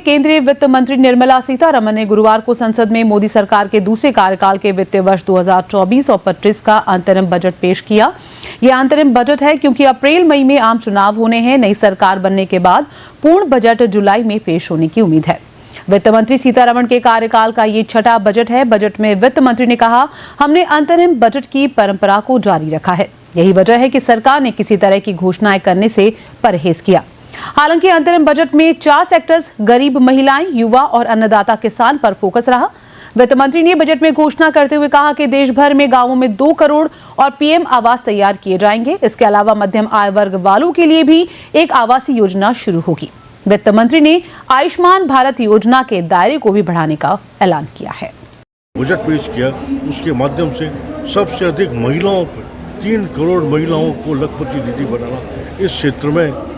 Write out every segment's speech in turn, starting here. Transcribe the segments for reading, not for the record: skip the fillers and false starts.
केंद्रीय वित्त मंत्री निर्मला सीतारमण ने गुरुवार को संसद में मोदी सरकार के दूसरे कार्यकाल के वित्तीय वर्ष 2024 और 25 का अंतरिम बजट पेश किया। यह अंतरिम बजट है क्योंकि अप्रैल मई में आम चुनाव होने हैं। नई सरकार बनने के बाद पूर्ण बजट जुलाई में पेश होने की उम्मीद है। वित्त मंत्री सीतारमण के कार्यकाल का ये छठा बजट है। बजट में वित्त मंत्री ने कहा, हमने अंतरिम बजट की परंपरा को जारी रखा है। यही वजह है कि सरकार ने किसी तरह की घोषणाएं करने से परहेज किया। हालांकि अंतरिम बजट में 4 सेक्टर्स गरीब महिलाएं, युवा और अन्नदाता किसान पर फोकस रहा। वित्त मंत्री ने बजट में घोषणा करते हुए कहा कि देश भर में गांवों में 2 करोड़ और पीएम आवास तैयार किए जाएंगे। इसके अलावा मध्यम आय वर्ग वालों के लिए भी एक आवासीय योजना शुरू होगी। वित्त मंत्री ने आयुष्मान भारत योजना के दायरे को भी बढ़ाने का ऐलान किया है। बजट पेश किया, उसके माध्यम से सबसे अधिक महिलाओं पर 3 करोड़ महिलाओं को लखपति दीदी बनाना, इस क्षेत्र में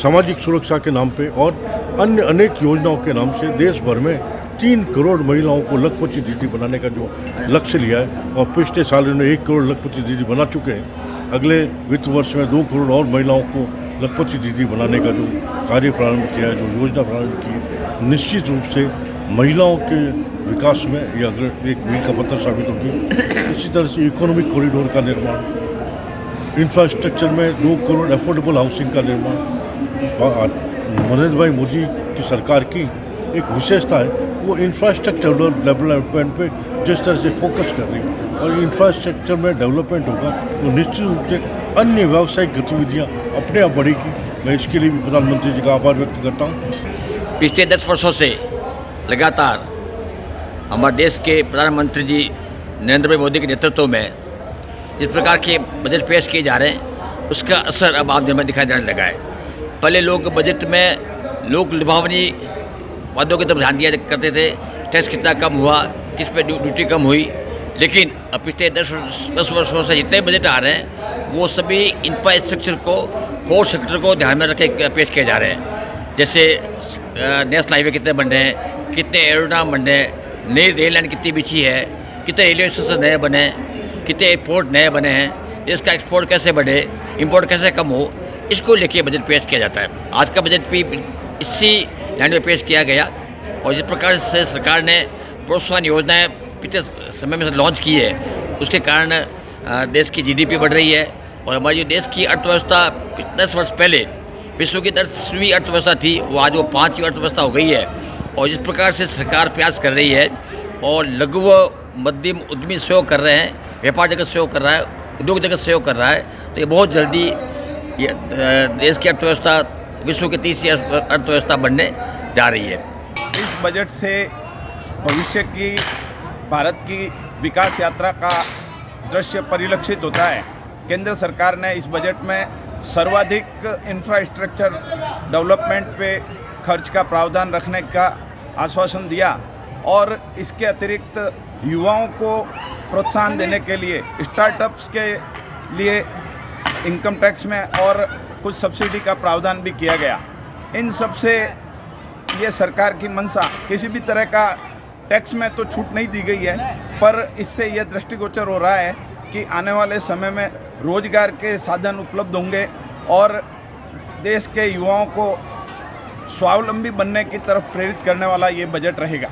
सामाजिक सुरक्षा के नाम पे और अन्य अनेक योजनाओं के नाम से देश भर में 3 करोड़ महिलाओं को लखपति दीदी बनाने का जो लक्ष्य लिया है, और पिछले साल उन्होंने 1 करोड़ लखपति दीदी बना चुके हैं। अगले वित्त वर्ष में 2 करोड़ और महिलाओं को लखपति दीदी बनाने का जो कार्य प्रारंभ किया है, जो योजना प्रारंभ की है, निश्चित रूप से महिलाओं के विकास में यह अगर एक मील का पत्थर साबित होगी। इसी तरह से इकोनॉमिक कॉरिडोर का निर्माण, इंफ्रास्ट्रक्चर में 2 करोड़ अफोर्डेबल हाउसिंग का निर्माण, नरेंद्र भाई मोदी की सरकार की एक विशेषता है, वो इंफ्रास्ट्रक्चर डेवलपमेंट पे जिस तरह से फोकस कर रही है, और इंफ्रास्ट्रक्चर में डेवलपमेंट होगा तो निश्चित रूप से अन्य व्यावसायिक गतिविधियाँ अपने आप बढ़ेगी। मैं इसके लिए भी प्रधानमंत्री जी का आभार व्यक्त करता हूँ। पिछले 10 वर्षों से लगातार हमारे देश के प्रधानमंत्री जी नरेंद्र भाई मोदी के नेतृत्व में जिस प्रकार के बजट पेश किए जा रहे हैं, उसका असर अब आम जन में दिखाई देने लगा है। पहले लोग बजट में लोक लुभावनी वादों की तरफ ध्यान दिया करते थे, टैक्स कितना कम हुआ, किस पे ड्यूटी कम हुई, लेकिन अब पिछले 10 वर्षों से जितने बजट आ रहे हैं वो सभी इंफ्रास्ट्रक्चर को, कोर सेक्टर को ध्यान में रख के पेश किए जा रहे हैं। जैसे नेशनल हाईवे कितने बन रहे हैं, कितने एरोड्राम बन रहे हैं, नई रेल लाइन कितनी बिछी है, कितने रेलवे स्टेशन नए बने, कितने एयरपोर्ट नए बने हैं, इसका एक्सपोर्ट कैसे बढ़े, इंपोर्ट कैसे कम हो, इसको लेके बजट पेश किया जाता है। आज का बजट भी इसी लाइन में पेश किया गया, और जिस प्रकार से सरकार ने प्रोत्साहन योजनाएं पिछले समय में लॉन्च की है, उसके कारण देश की जीडीपी बढ़ रही है, और हमारी जो देश की अर्थव्यवस्था 10 वर्ष पहले विश्व की 10वीं अर्थव्यवस्था थी, वो आज वो 5वीं अर्थव्यवस्था हो गई है। और जिस प्रकार से सरकार प्रयास कर रही है और लघु व मध्यम उद्यमी सहयोग कर रहे हैं, व्यापार जगत सहयोग कर रहा है, उद्योग जगत सहयोग कर रहा है, तो ये बहुत जल्दी ये देश की अर्थव्यवस्था विश्व की 30वीं अर्थव्यवस्था बनने जा रही है। इस बजट से भविष्य की भारत की विकास यात्रा का दृश्य परिलक्षित होता है। केंद्र सरकार ने इस बजट में सर्वाधिक इंफ्रास्ट्रक्चर डेवलपमेंट पे खर्च का प्रावधान रखने का आश्वासन दिया, और इसके अतिरिक्त युवाओं को प्रोत्साहन देने के लिए स्टार्टअप्स के लिए इनकम टैक्स में और कुछ सब्सिडी का प्रावधान भी किया गया। इन सब से ये सरकार की मंशा, किसी भी तरह का टैक्स में तो छूट नहीं दी गई है, पर इससे यह दृष्टिगोचर हो रहा है कि आने वाले समय में रोजगार के साधन उपलब्ध होंगे और देश के युवाओं को स्वावलंबी बनने की तरफ प्रेरित करने वाला ये बजट रहेगा।